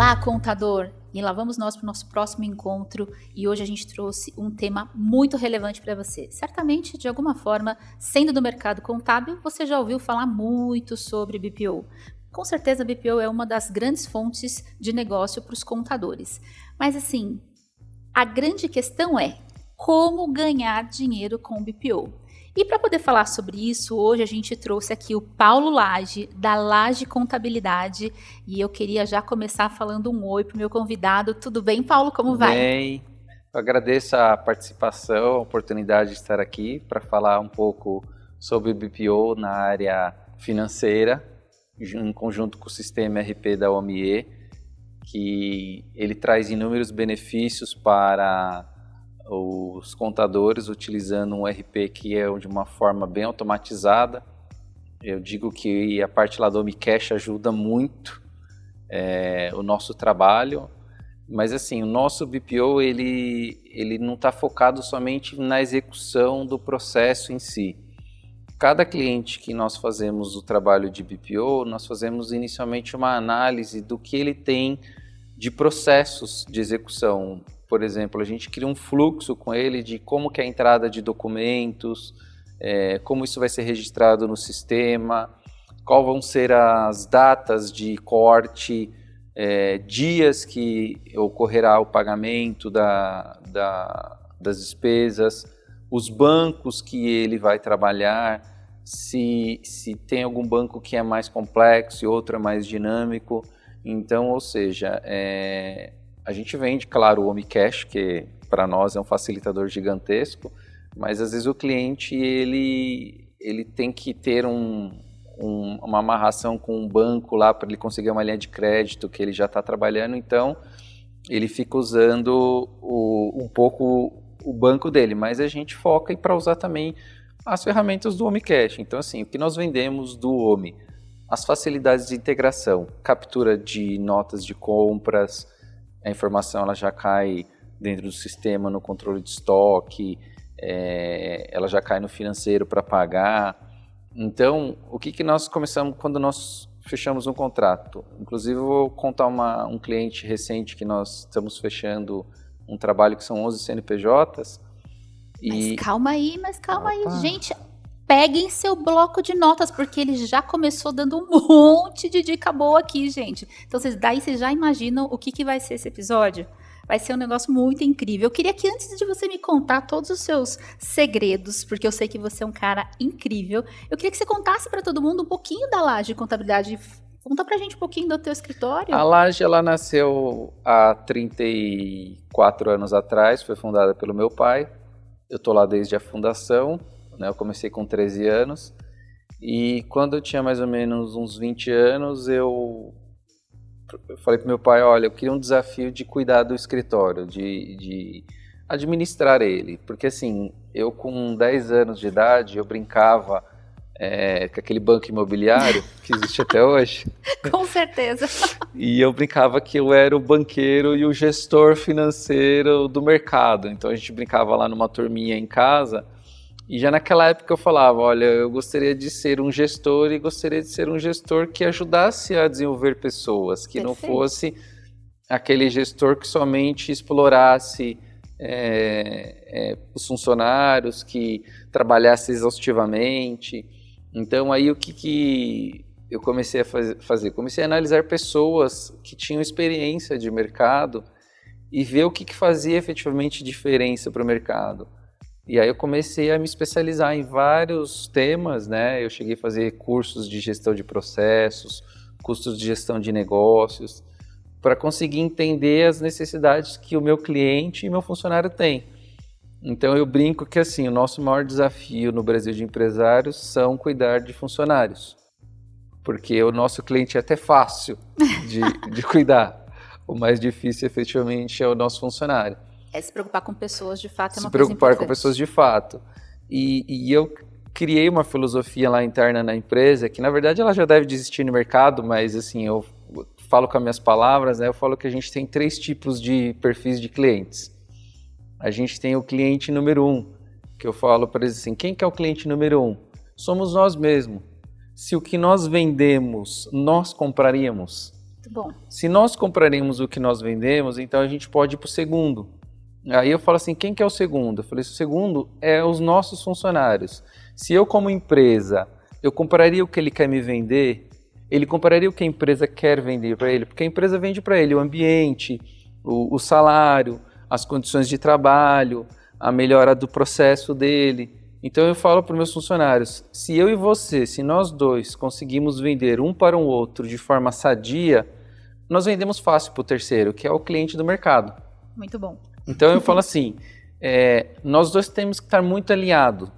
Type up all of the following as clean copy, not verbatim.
Olá, contador! E lá vamos nós para o nosso próximo encontro e hoje a gente trouxe um tema muito relevante para você. Certamente, de alguma forma, sendo do mercado contábil, você já ouviu falar muito sobre BPO. Com certeza, a BPO é uma das grandes fontes de negócio para os contadores. Mas assim, a grande questão é como ganhar dinheiro com BPO. E para poder falar sobre isso, hoje a gente trouxe aqui o Paulo Lage, da Lage Contabilidade, e eu queria já começar falando um oi para o meu convidado. Tudo bem, Paulo? Como vai? Bem, eu agradeço a participação, a oportunidade de estar aqui para falar um pouco sobre o BPO na área financeira, em conjunto com o sistema RP da OMIE, que ele traz inúmeros benefícios para os contadores utilizando um RP que é de uma forma bem automatizada. Eu digo que a parte lá do OmiCash ajuda muito o nosso trabalho, mas assim, o nosso BPO ele não está focado somente na execução do processo em si. Cada cliente que nós fazemos o trabalho de BPO, nós fazemos inicialmente uma análise do que ele tem de processos de execução. Por exemplo, a gente cria um fluxo com ele de como que é a entrada de documentos, como isso vai ser registrado no sistema, quais vão ser as datas de corte, dias que ocorrerá o pagamento das despesas, os bancos que ele vai trabalhar, se tem algum banco que é mais complexo e outro é mais dinâmico. Então, ou seja, a gente vende, claro, o OmiCash, que para nós é um facilitador gigantesco, mas às vezes o cliente ele tem que ter uma amarração com um banco lá para ele conseguir uma linha de crédito que ele já está trabalhando, então ele fica usando um pouco o banco dele, mas a gente foca para usar também as ferramentas do OmiCash. Então, assim, o que nós vendemos do Omi? As facilidades de integração, captura de notas de compras, a informação ela já cai dentro do sistema no controle de estoque, ela já cai no financeiro para pagar. Então, o que nós começamos quando nós fechamos um contrato? Inclusive, eu vou contar um cliente recente que nós estamos fechando um trabalho que são 11 CNPJs. Mas calma aí, gente. Peguem seu bloco de notas, porque ele já começou dando um monte de dica boa aqui, gente. Então, daí vocês já imaginam o que vai ser esse episódio? Vai ser um negócio muito incrível. Eu queria que antes de você me contar todos os seus segredos, porque eu sei que você é um cara incrível, eu queria que você contasse para todo mundo um pouquinho da Lage Contabilidade. Conta pra gente um pouquinho do teu escritório. A Lage, ela nasceu há 34 anos atrás, foi fundada pelo meu pai. Eu tô lá desde a fundação. Eu comecei com 13 anos e quando eu tinha mais ou menos uns 20 anos, eu falei para meu pai, olha, eu queria um desafio de cuidar do escritório, de administrar ele, porque assim, eu com 10 anos de idade, eu brincava com aquele banco imobiliário que existe até hoje. Com certeza. E eu brincava que eu era o banqueiro e o gestor financeiro do mercado, então a gente brincava lá numa turminha em casa. E já naquela época eu falava, olha, eu gostaria de ser um gestor e gostaria de ser um gestor que ajudasse a desenvolver pessoas, que não fosse aquele gestor que somente explorasse os funcionários, que trabalhasse exaustivamente. Então aí o que eu comecei a fazer? Comecei a analisar pessoas que tinham experiência de mercado e ver o que fazia efetivamente diferença para o mercado. E aí eu comecei a me especializar em vários temas, né? Eu cheguei a fazer cursos de gestão de processos, cursos de gestão de negócios, para conseguir entender as necessidades que o meu cliente e meu funcionário têm. Então eu brinco que assim, o nosso maior desafio no Brasil de empresários são cuidar de funcionários, porque o nosso cliente é até fácil de cuidar. O mais difícil efetivamente é o nosso funcionário. Se preocupar com pessoas, de fato, é uma coisa importante. Se preocupar com pessoas, de fato. E eu criei uma filosofia lá interna na empresa, que na verdade ela já deve existir no mercado, mas assim, eu falo com as minhas palavras, né? Eu falo que a gente tem 3 tipos de perfis de clientes. A gente tem o cliente número 1, que eu falo para eles assim, quem que é o cliente número 1? Somos nós mesmos. Se o que nós vendemos, nós compraríamos. Muito bom. Se nós compraremos o que nós vendemos, então a gente pode ir para o segundo. Aí eu falo assim, quem que é o segundo? Eu falei, o segundo é os nossos funcionários. Se eu, como empresa, eu compraria o que ele quer me vender, ele compraria o que a empresa quer vender para ele, porque a empresa vende para ele o ambiente, o salário, as condições de trabalho, a melhora do processo dele. Então eu falo para os meus funcionários, se eu e você, se nós dois conseguimos vender um para o outro de forma sadia, nós vendemos fácil para o terceiro, que é o cliente do mercado. Muito bom. Então eu falo assim, nós dois temos que estar muito alinhados.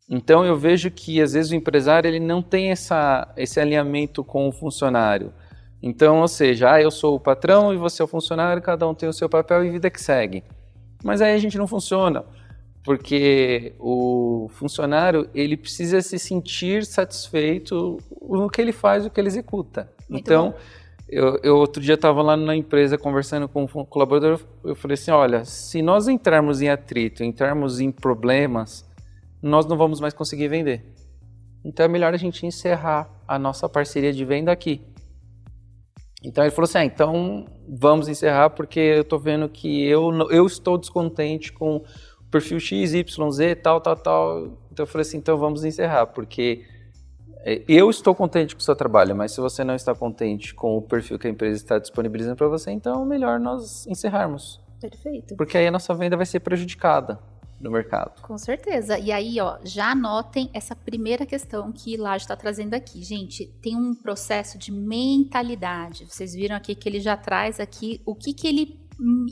Então eu vejo que às vezes o empresário ele não tem esse alinhamento com o funcionário. Então, ou seja, eu sou o patrão e você é o funcionário, cada um tem o seu papel e vida que segue. Mas aí a gente não funciona, porque o funcionário ele precisa se sentir satisfeito no que ele faz, no que ele executa. Muito então, bom. eu outro dia estava lá na empresa conversando com um colaborador, eu falei assim, olha, se nós entrarmos em atrito, entrarmos em problemas, nós não vamos mais conseguir vender. Então é melhor a gente encerrar a nossa parceria de venda aqui. Então ele falou assim, então vamos encerrar porque eu estou vendo que eu estou descontente com o perfil X, Y, Z, tal. Então eu falei assim, então vamos encerrar, porque eu estou contente com o seu trabalho, mas se você não está contente com o perfil que a empresa está disponibilizando para você, então é melhor nós encerrarmos. Perfeito. Porque aí a nossa venda vai ser prejudicada no mercado. Com certeza. E aí, já anotem essa primeira questão que Laje está trazendo aqui. Gente, tem um processo de mentalidade. Vocês viram aqui que ele já traz aqui o que ele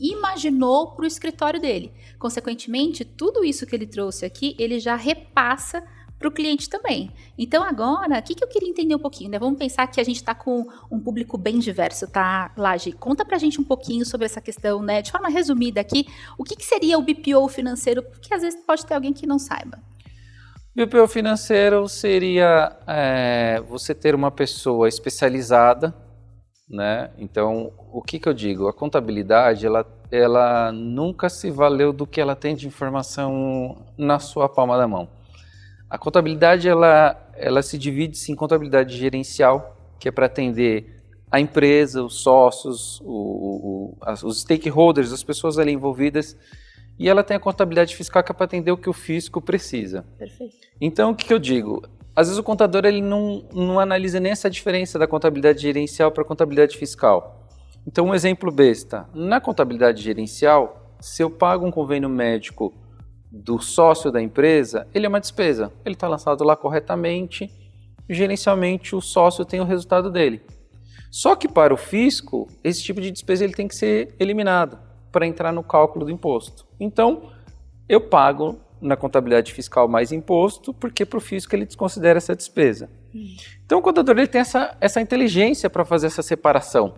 imaginou para o escritório dele. Consequentemente, tudo isso que ele trouxe aqui, ele já repassa para o cliente também. Então agora, o que eu queria entender um pouquinho, né? Vamos pensar que a gente está com um público bem diverso, tá, Laje? Conta pra gente um pouquinho sobre essa questão, né? De forma resumida aqui, o que seria o BPO financeiro? Porque às vezes pode ter alguém que não saiba. BPO financeiro seria você ter uma pessoa especializada, né? Então, o que eu digo? A contabilidade, ela nunca se valeu do que ela tem de informação na sua palma da mão. A contabilidade, ela se divide em contabilidade gerencial, que é para atender a empresa, os sócios, os stakeholders, as pessoas ali envolvidas, e ela tem a contabilidade fiscal, que é para atender o que o fisco precisa. Perfeito. Então, o que eu digo? Às vezes o contador ele não analisa nem essa diferença da contabilidade gerencial para a contabilidade fiscal. Então, um exemplo besta. Na contabilidade gerencial, se eu pago um convênio médico do sócio da empresa, ele é uma despesa. Ele está lançado lá corretamente, gerencialmente o sócio tem o resultado dele. Só que para o fisco, esse tipo de despesa ele tem que ser eliminado para entrar no cálculo do imposto. Então, eu pago na contabilidade fiscal mais imposto, porque para o fisco ele desconsidera essa despesa. Então, o contador ele tem essa inteligência para fazer essa separação.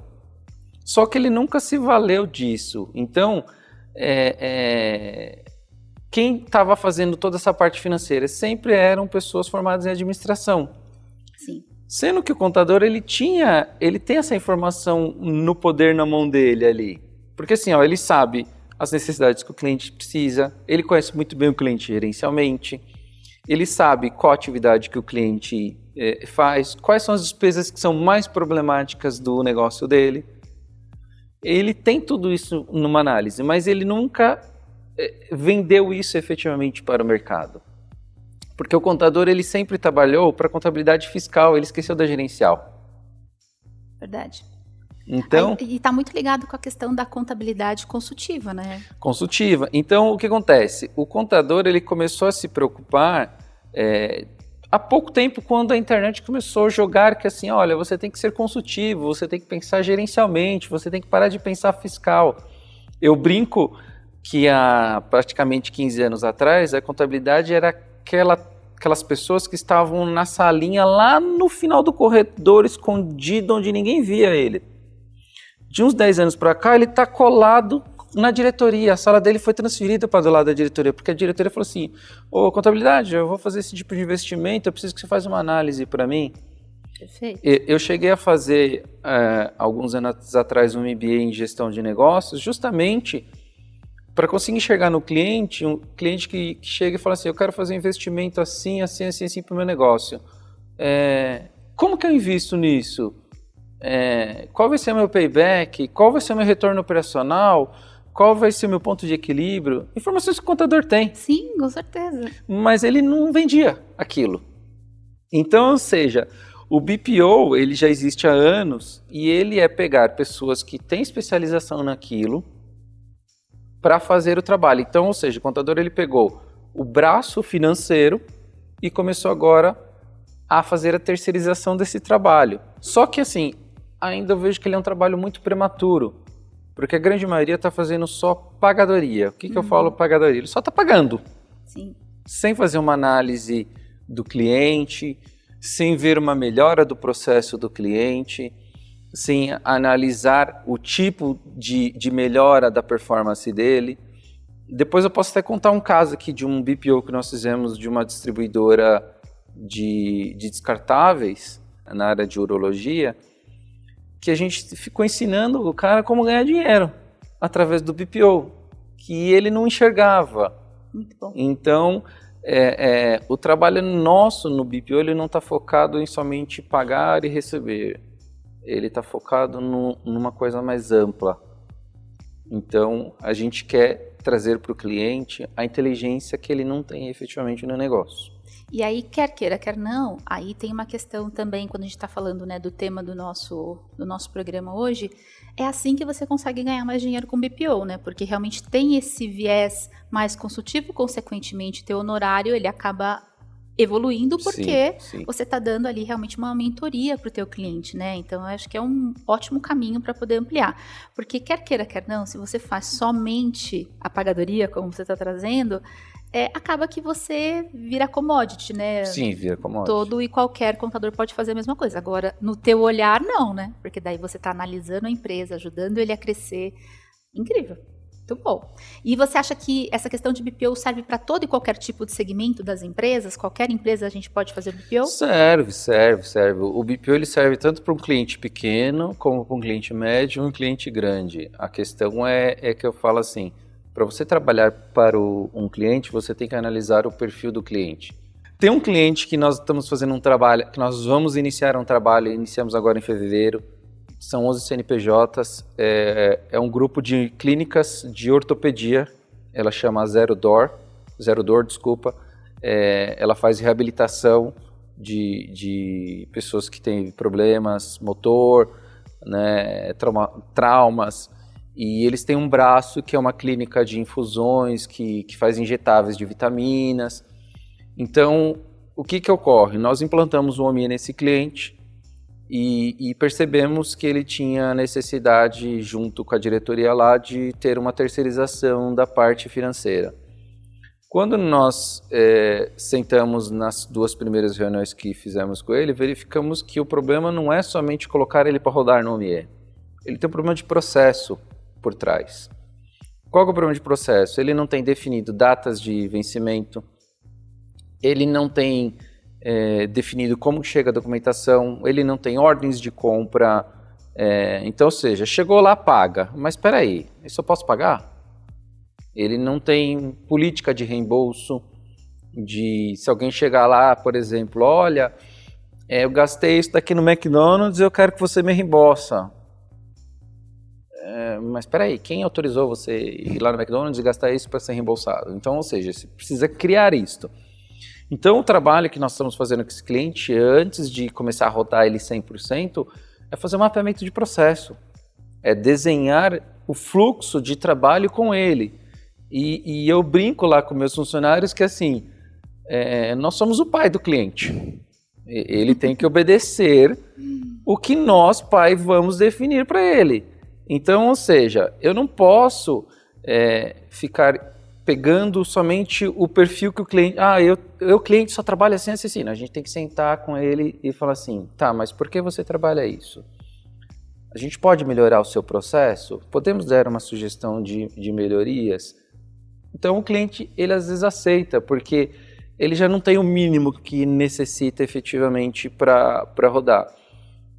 Só que ele nunca se valeu disso. Então, quem estava fazendo toda essa parte financeira sempre eram pessoas formadas em administração. Sim. Sendo que o contador ele tem essa informação no poder na mão dele ali. Porque assim, ele sabe as necessidades que o cliente precisa, ele conhece muito bem o cliente gerencialmente, ele sabe qual atividade que o cliente faz, quais são as despesas que são mais problemáticas do negócio dele. Ele tem tudo isso numa análise, mas ele nunca vendeu isso efetivamente para o mercado. Porque o contador ele sempre trabalhou para a contabilidade fiscal, ele esqueceu da gerencial. Verdade. Então, e está muito ligado com a questão da contabilidade consultiva, né? Consultiva. Então, o que acontece? O contador ele começou a se preocupar há pouco tempo, quando a internet começou a jogar que assim, olha, você tem que ser consultivo, você tem que pensar gerencialmente, você tem que parar de pensar fiscal. Eu brinco que há praticamente 15 anos atrás, a contabilidade era aquelas pessoas que estavam na salinha lá no final do corredor, escondido, onde ninguém via ele. De uns 10 anos para cá, ele está colado na diretoria. A sala dele foi transferida para do lado da diretoria, porque a diretoria falou assim, contabilidade, eu vou fazer esse tipo de investimento, eu preciso que você faça uma análise para mim. Perfeito. Eu cheguei a fazer, alguns anos atrás, um MBA em gestão de negócios, justamente para conseguir enxergar no cliente, um cliente que chega e fala assim, eu quero fazer um investimento assim para o meu negócio. Como que eu invisto nisso? qual vai ser o meu payback, qual vai ser o meu retorno operacional, qual vai ser o meu ponto de equilíbrio, informações que o contador tem. Sim, com certeza. Mas ele não vendia aquilo. Então, ou seja, o BPO ele já existe há anos e ele é pegar pessoas que têm especialização naquilo para fazer o trabalho. Então, ou seja, o contador ele pegou o braço financeiro e começou agora a fazer a terceirização desse trabalho. Só que assim, ainda eu vejo que ele é um trabalho muito prematuro, porque a grande maioria está fazendo só pagadoria. O que eu falo pagadoria? Ele só está pagando. Sim. Sem fazer uma análise do cliente, sem ver uma melhora do processo do cliente, sem analisar o tipo de melhora da performance dele. Depois eu posso até contar um caso aqui de um BPO que nós fizemos de uma distribuidora de descartáveis na área de urologia, que a gente ficou ensinando o cara como ganhar dinheiro através do BPO, que ele não enxergava. Muito bom. Então, o trabalho nosso no BPO ele não está focado em somente pagar e receber. Ele está focado numa coisa mais ampla. Então, a gente quer trazer para o cliente a inteligência que ele não tem efetivamente no negócio. E aí, quer queira, quer não, aí tem uma questão também, quando a gente está falando, né, do tema do nosso programa hoje, é assim que você consegue ganhar mais dinheiro com BPO, né? Porque realmente tem esse viés mais consultivo, consequentemente, teu honorário, ele acaba evoluindo porque sim. Você está dando ali realmente uma mentoria para o teu cliente, né? Então, eu acho que é um ótimo caminho para poder ampliar. Porque quer queira, quer não, se você faz somente a pagadoria, como você está trazendo, acaba que você vira commodity, né? Sim, vira commodity. Todo e qualquer contador pode fazer a mesma coisa. Agora, no teu olhar, não, né? Porque daí você está analisando a empresa, ajudando ele a crescer. Incrível. Muito bom. E você acha que essa questão de BPO serve para todo e qualquer tipo de segmento das empresas? Qualquer empresa a gente pode fazer BPO? Serve. O BPO ele serve tanto para um cliente pequeno, como para um cliente médio e um cliente grande. A questão é que eu falo assim, para você trabalhar para um cliente, você tem que analisar o perfil do cliente. Tem um cliente que nós estamos fazendo um trabalho, que nós vamos iniciar um trabalho, iniciamos agora em fevereiro, são 11 CNPJs, é um grupo de clínicas de ortopedia, ela chama Zero Door, ela faz reabilitação de pessoas que têm problemas motor, né, traumas, e eles têm um braço que é uma clínica de infusões, que faz injetáveis de vitaminas. Então, o que ocorre? Nós implantamos o OMIE nesse cliente e percebemos que ele tinha necessidade, junto com a diretoria lá, de ter uma terceirização da parte financeira. Quando nós sentamos nas 2 primeiras reuniões que fizemos com ele, verificamos que o problema não é somente colocar ele para rodar no OMIE. Ele tem um problema de processo por trás. Qual é o problema de processo? Ele não tem definido datas de vencimento, ele não tem definido como chega a documentação, ele não tem ordens de compra, então, ou seja, chegou lá, paga, mas espera aí, isso eu posso pagar? Ele não tem política de reembolso, se alguém chegar lá, por exemplo, olha, eu gastei isso daqui no McDonald's, eu quero que você me reembolsa. Mas espera aí, quem autorizou você ir lá no McDonald's e gastar isso para ser reembolsado? Então, ou seja, você precisa criar isto. Então, o trabalho que nós estamos fazendo com esse cliente, antes de começar a rodar ele 100%, é fazer um mapeamento de processo. É desenhar o fluxo de trabalho com ele. E eu brinco lá com meus funcionários que, assim, nós somos o pai do cliente. Ele tem que obedecer o que nós, pai, vamos definir para ele. Então, ou seja, eu não posso ficar pegando somente o perfil que o cliente... o cliente só trabalha assim, assim. A gente tem que sentar com ele e falar assim, tá, mas por que você trabalha isso? A gente pode melhorar o seu processo? Podemos dar uma sugestão de melhorias? Então, o cliente, ele às vezes aceita, porque ele já não tem o mínimo que necessita efetivamente para rodar.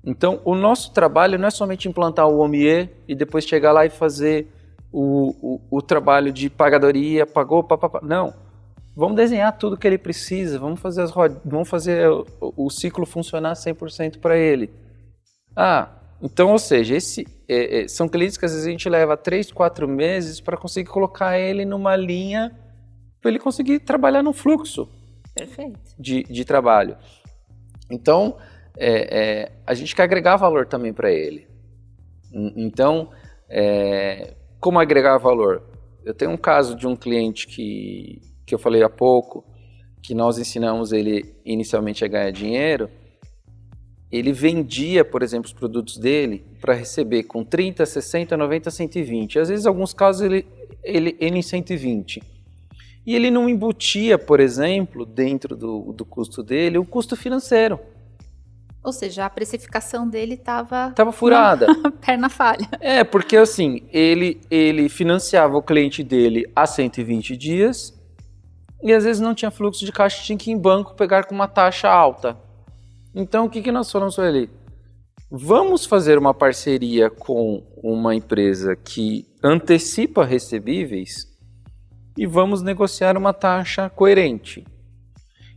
Então, o nosso trabalho não é somente implantar o OMIE e depois chegar lá e fazer o trabalho de pagadoria, pagou, papapá. Não. Vamos desenhar tudo que ele precisa, vamos fazer o ciclo funcionar 100% para ele. Então, ou seja, são clientes que às vezes a gente leva 3, 4 meses para conseguir colocar ele numa linha para ele conseguir trabalhar no fluxo. Perfeito. De trabalho. Então, a gente quer agregar valor também para ele. Então, como agregar valor? Eu tenho um caso de um cliente que eu falei há pouco, que nós ensinamos ele inicialmente a ganhar dinheiro. Ele vendia, por exemplo, os produtos dele para receber com 30, 60, 90, 120. Às vezes, em alguns casos, ele em 120. E ele não embutia, por exemplo, dentro do custo dele, o custo financeiro. Ou seja, a precificação dele estava furada. Perna falha. Porque assim, ele financiava o cliente dele a 120 dias e às vezes não tinha fluxo de caixa, tinha que ir em banco pegar com uma taxa alta. Então, o que nós falamos ali? Vamos fazer uma parceria com uma empresa que antecipa recebíveis e vamos negociar uma taxa coerente.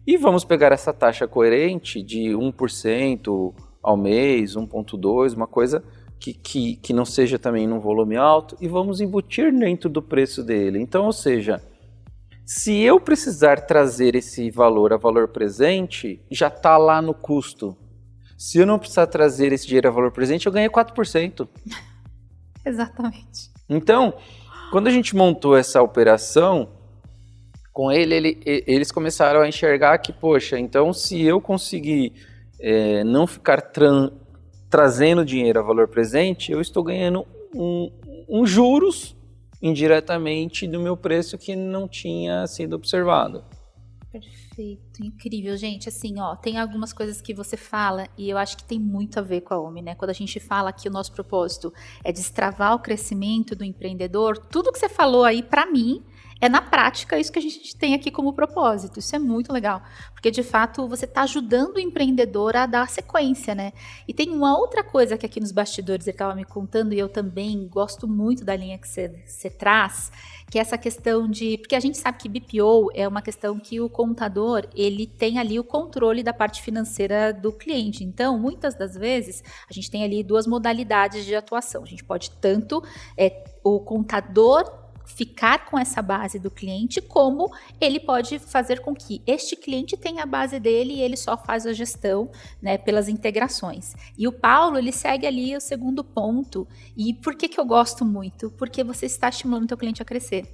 E vamos pegar essa taxa coerente de 1% ao mês, 1,2%, uma coisa que não seja também num volume alto, e vamos embutir dentro do preço dele. Então, ou seja, se eu precisar trazer esse valor a valor presente, já está lá no custo. Se eu não precisar trazer esse dinheiro a valor presente, eu ganhei 4%. Exatamente. Então, quando a gente montou essa operação, com eles começaram a enxergar que, poxa, então se eu conseguir não ficar trazendo dinheiro a valor presente, eu estou ganhando um juros indiretamente do meu preço que não tinha sido observado. Perfeito, incrível, gente. Assim, tem algumas coisas que você fala e eu acho que tem muito a ver com a OMI, né? Quando a gente fala que o nosso propósito é destravar o crescimento do empreendedor, tudo que você falou aí, para mim, é na prática isso que a gente tem aqui como propósito. Isso é muito legal, porque de fato você está ajudando o empreendedor a dar sequência, né? E tem uma outra coisa que aqui nos bastidores ele estava me contando e eu também gosto muito da linha que você traz, que é essa questão de... Porque a gente sabe que BPO é uma questão que o contador, ele tem ali o controle da parte financeira do cliente. Então, muitas das vezes, a gente tem ali duas modalidades de atuação. A gente pode tanto o contador ficar com essa base do cliente, como ele pode fazer com que este cliente tenha a base dele e ele só faz a gestão, né, pelas integrações. E o Paulo, ele segue ali o segundo ponto. E por que eu gosto muito? Porque você está estimulando o teu cliente a crescer.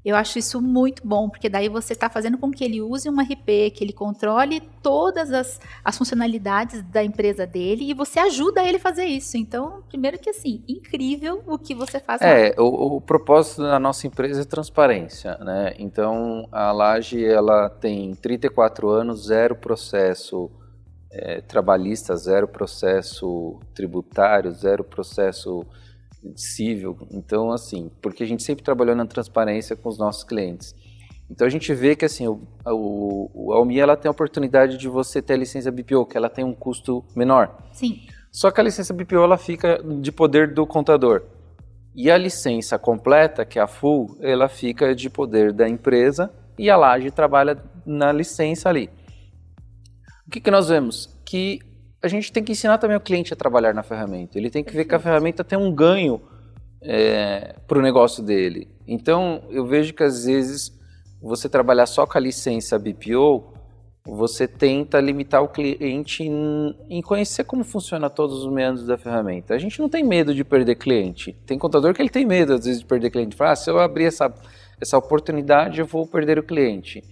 Eu acho isso muito bom, porque daí você está fazendo com que ele use um RP, que ele controle todas as funcionalidades da empresa dele e você ajuda ele a fazer isso. Então, primeiro que assim, incrível o que você faz lá. O propósito da nossa empresa é transparência, né? Então, a Laje, ela tem 34 anos, zero processo trabalhista, zero processo tributário, zero processo civil. Então, assim, porque a gente sempre trabalhou na transparência com os nossos clientes. Então, a gente vê que, assim, a OMI, ela tem a oportunidade de você ter a licença BPO, que ela tem um custo menor. Sim. Só que a licença BPO, ela fica de poder do contador. E a licença completa, que é a full, ela fica de poder da empresa e a Laje trabalha na licença ali. O que nós vemos? Que a gente tem que ensinar também o cliente a trabalhar na ferramenta. Ele tem que ver que a ferramenta tem um ganho para o negócio dele. Então, eu vejo que às vezes você trabalhar só com a licença BPO, você tenta limitar o cliente em conhecer como funciona todos os meandros da ferramenta. A gente não tem medo de perder cliente. Tem contador que ele tem medo às vezes de perder cliente. Fala, se eu abrir essa oportunidade, eu vou perder o cliente.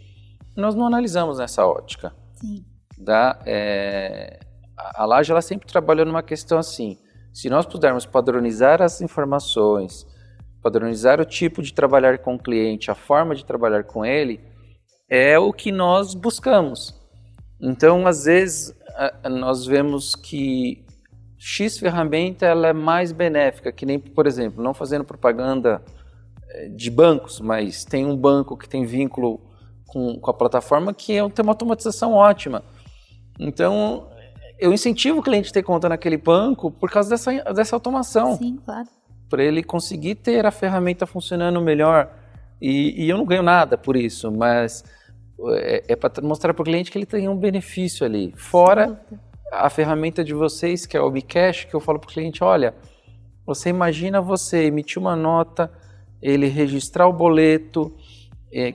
Nós não analisamos nessa ótica. Sim. A Laje, ela sempre trabalhou numa questão assim, se nós pudermos padronizar as informações, padronizar o tipo de trabalhar com o cliente, a forma de trabalhar com ele, é o que nós buscamos. Então, às vezes, nós vemos que X ferramenta ela é mais benéfica, que nem, por exemplo, não fazendo propaganda de bancos, mas tem um banco que tem vínculo com a plataforma que tem uma automatização ótima. Então, eu incentivo o cliente a ter conta naquele banco por causa dessa automação. Sim, claro. Para ele conseguir ter a ferramenta funcionando melhor. E eu não ganho nada por isso, mas é para mostrar para o cliente que ele tem um benefício ali. Fora a ferramenta de vocês, que é o Omicash, que eu falo para o cliente, olha, você imagina você emitir uma nota, ele registrar o boleto,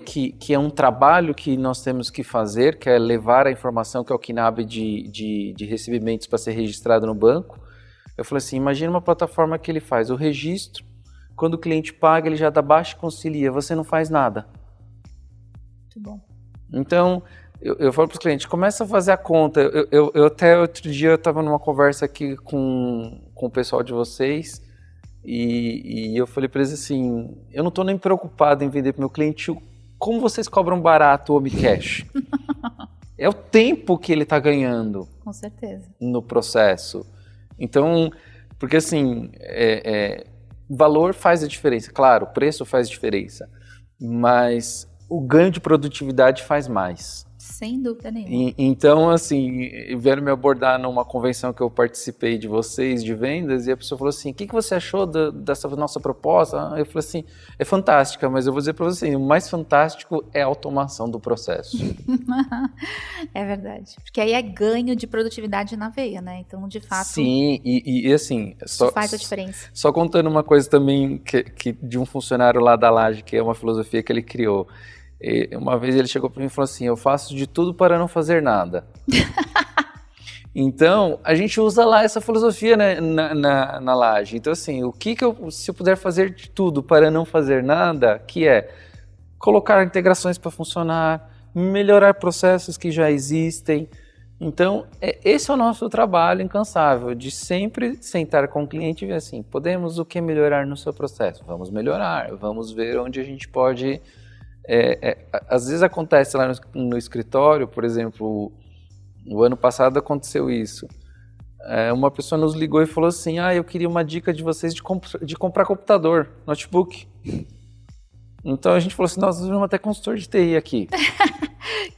que é um trabalho que nós temos que fazer, que é levar a informação, que é o KNAB de recebimentos para ser registrado no banco. Eu falei assim, imagina uma plataforma que ele faz o registro, quando o cliente paga, ele já dá baixa e concilia, você não faz nada. Muito bom. Então, eu falo para os clientes, começa a fazer a conta. Eu até outro dia eu estava numa conversa aqui com o pessoal de vocês e eu falei para eles assim, eu não estou nem preocupado em vender para o meu cliente como vocês cobram barato o Omicash. É o tempo que ele está ganhando. Com certeza. No processo. Então, porque assim, valor faz a diferença. Claro, o preço faz diferença, mas o ganho de produtividade faz mais. Sem dúvida nenhuma. Então, assim, vieram me abordar numa convenção que eu participei de vocês, de vendas, e a pessoa falou assim, o que você achou dessa nossa proposta? Eu falei assim, é fantástica, mas eu vou dizer para você, o mais fantástico é a automação do processo. É verdade. Porque aí é ganho de produtividade na veia, né? Então, de fato... Sim, e assim... Isso faz a diferença. Só contando uma coisa também que de um funcionário lá da Laje, que é uma filosofia que ele criou. Uma vez ele chegou para mim e falou assim, eu faço de tudo para não fazer nada. Então, a gente usa lá essa filosofia, né, na Laje. Então, assim, se eu puder fazer de tudo para não fazer nada, que é colocar integrações para funcionar, melhorar processos que já existem. Então, esse é o nosso trabalho incansável, de sempre sentar com o cliente e ver assim, podemos o que melhorar no seu processo? Vamos melhorar, vamos ver onde a gente pode... às vezes acontece lá no escritório, por exemplo, o ano passado aconteceu isso. Uma pessoa nos ligou e falou assim, eu queria uma dica de vocês de comprar computador, notebook. Então a gente falou assim, nós vamos até consultor de TI aqui.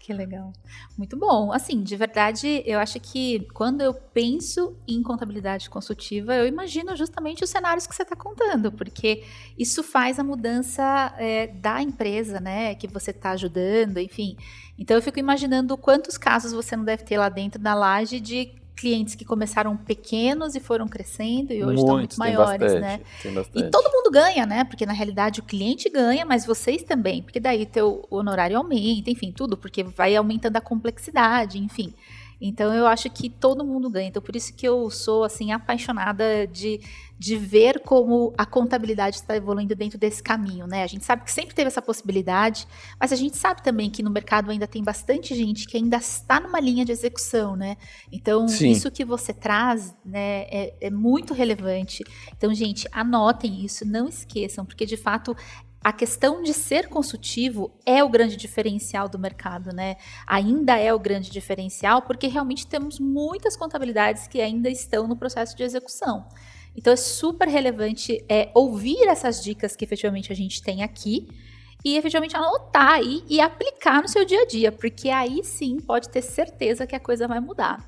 Que legal. Muito bom. Assim, de verdade, eu acho que quando eu penso em contabilidade consultiva, eu imagino justamente os cenários que você está contando, porque isso faz a mudança da empresa, né, que você está ajudando, enfim. Então eu fico imaginando quantos casos você não deve ter lá dentro da Laje de clientes que começaram pequenos e foram crescendo e hoje estão muito maiores, né? Tem bastante. E todo mundo ganha, né? Porque na realidade o cliente ganha, mas vocês também, porque daí teu honorário aumenta, enfim, tudo, porque vai aumentando a complexidade, enfim. Então eu acho que todo mundo ganha. Então por isso que eu sou assim apaixonada de ver como a contabilidade está evoluindo dentro desse caminho, né? A gente sabe que sempre teve essa possibilidade, mas a gente sabe também que no mercado ainda tem bastante gente que ainda está numa linha de execução, né? Então Sim. Isso que você traz, né, é muito relevante. Então, gente, anotem isso, não esqueçam, porque de fato a questão de ser consultivo é o grande diferencial do mercado, né? Ainda é o grande diferencial, porque realmente temos muitas contabilidades que ainda estão no processo de execução. Então é super relevante ouvir essas dicas que efetivamente a gente tem aqui e efetivamente anotar aí e aplicar no seu dia a dia, porque aí sim pode ter certeza que a coisa vai mudar.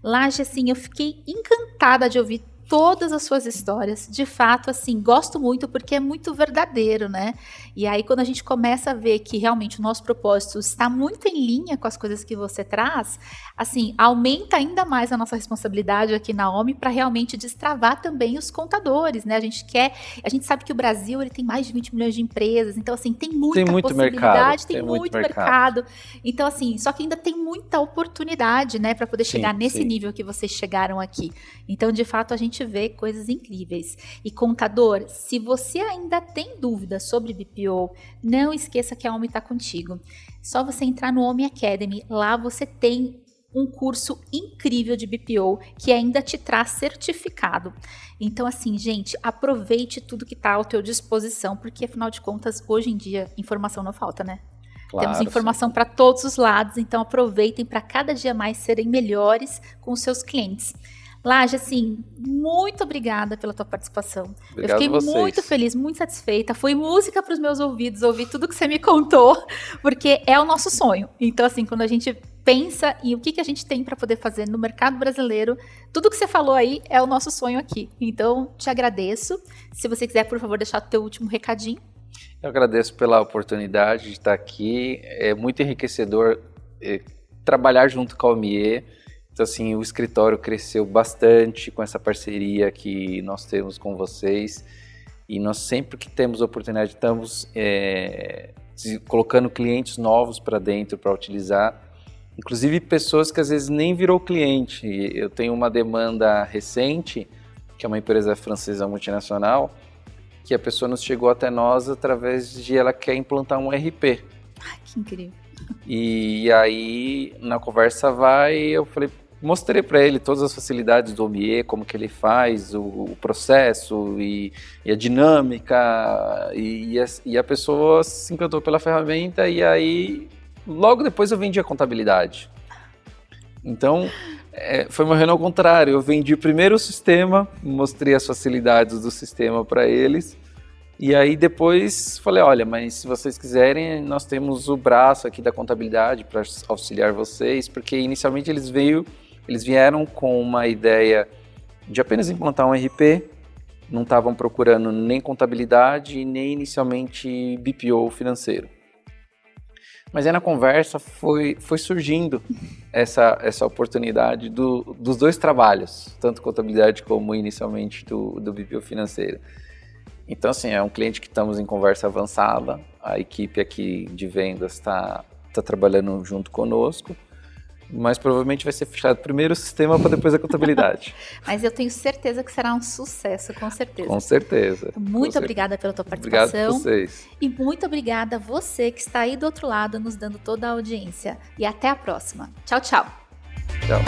Laje, assim, eu fiquei encantada de ouvir todas as suas histórias, de fato, assim, gosto muito porque é muito verdadeiro, né? E aí quando a gente começa a ver que realmente o nosso propósito está muito em linha com as coisas que você traz, assim, aumenta ainda mais a nossa responsabilidade aqui na OMI para realmente destravar também os contadores, né? A gente sabe que o Brasil, ele tem mais de 20 milhões de empresas, então assim, tem muita possibilidade, tem muito mercado. Então assim, só que ainda tem muita oportunidade, né, para poder chegar nesse nível que vocês chegaram aqui. Então, de fato, a gente vê coisas incríveis. E contador, se você ainda tem dúvidas sobre BPO, não esqueça que a OMI está contigo. Só você entrar no OMI Academy, lá você tem um curso incrível de BPO que ainda te traz certificado. Então, assim, gente, aproveite tudo que está à tua disposição, porque afinal de contas, hoje em dia, informação não falta, né? Claro, temos informação para todos os lados, então aproveitem para cada dia mais serem melhores com os seus clientes. Laje, assim, muito obrigada pela tua participação. Obrigado. Eu fiquei muito feliz, muito satisfeita. Foi música para os meus ouvidos, ouvir tudo que você me contou, porque é o nosso sonho. Então, assim, quando a gente pensa em o que a gente tem para poder fazer no mercado brasileiro, tudo que você falou aí é o nosso sonho aqui. Então, te agradeço. Se você quiser, por favor, deixar o teu último recadinho. Eu agradeço pela oportunidade de estar aqui. É muito enriquecedor trabalhar junto com a OMIE. Então, assim, o escritório cresceu bastante com essa parceria que nós temos com vocês. E nós sempre que temos oportunidade, estamos colocando clientes novos para dentro para utilizar. Inclusive pessoas que às vezes nem virou cliente. Eu tenho uma demanda recente, que é uma empresa francesa multinacional, que a pessoa nos chegou até nós através de ela quer implantar um ERP. Ai, que incrível. E aí, na conversa eu mostrei para ele todas as facilidades do Omie, como que ele faz, o processo e a dinâmica, e a pessoa se encantou pela ferramenta, e aí, logo depois eu vendi a contabilidade. Então, foi uma reunião ao contrário, eu vendi primeiro o sistema, mostrei as facilidades do sistema para eles, e aí depois falei, olha, mas se vocês quiserem, nós temos o braço aqui da contabilidade para auxiliar vocês, porque inicialmente eles vieram com uma ideia de apenas implantar um ERP, não estavam procurando nem contabilidade, nem inicialmente BPO financeiro. Mas aí na conversa foi surgindo essa oportunidade dos dois trabalhos, tanto contabilidade como inicialmente do BPO financeiro. Então, assim, é um cliente que estamos em conversa avançada, a equipe aqui de vendas está trabalhando junto conosco, mas provavelmente vai ser fechado primeiro o sistema para depois a contabilidade. Mas eu tenho certeza que será um sucesso, com certeza. Com certeza. Muito obrigada pela tua participação. Obrigado a vocês. E muito obrigada a você que está aí do outro lado nos dando toda a audiência. E até a próxima. Tchau, tchau. Tchau.